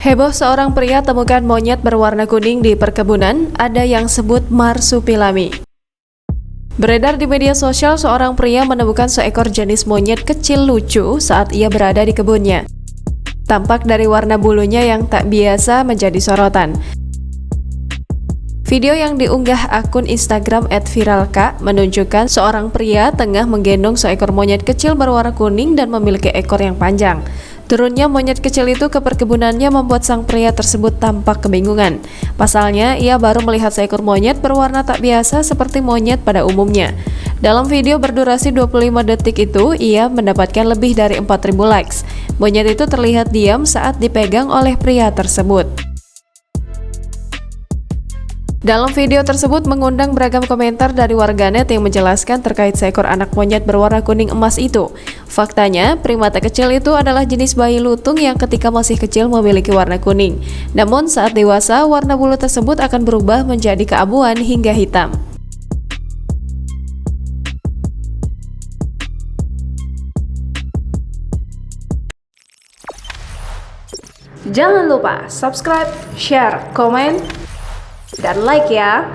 Heboh seorang pria temukan monyet berwarna kuning di perkebunan, ada yang sebut marsupilami. Beredar di media sosial, seorang pria menemukan seekor jenis monyet kecil lucu saat ia berada di kebunnya. Tampak dari warna bulunya yang tak biasa menjadi sorotan. Video yang diunggah akun Instagram @viralka menunjukkan seorang pria tengah menggendong seekor monyet kecil berwarna kuning dan memiliki ekor yang panjang. Turunnya monyet kecil itu ke perkebunannya membuat sang pria tersebut tampak kebingungan. Pasalnya, ia baru melihat seekor monyet berwarna tak biasa seperti monyet pada umumnya. Dalam video berdurasi 25 detik itu, ia mendapatkan lebih dari 4.000 likes. Monyet itu terlihat diam saat dipegang oleh pria tersebut. Dalam video tersebut mengundang beragam komentar dari warganet yang menjelaskan terkait seekor anak monyet berwarna kuning emas itu. Faktanya, primata kecil itu adalah jenis bayi lutung yang ketika masih kecil memiliki warna kuning. Namun saat dewasa, warna bulu tersebut akan berubah menjadi keabuan hingga hitam. Jangan lupa subscribe, share, komen, dan like ya.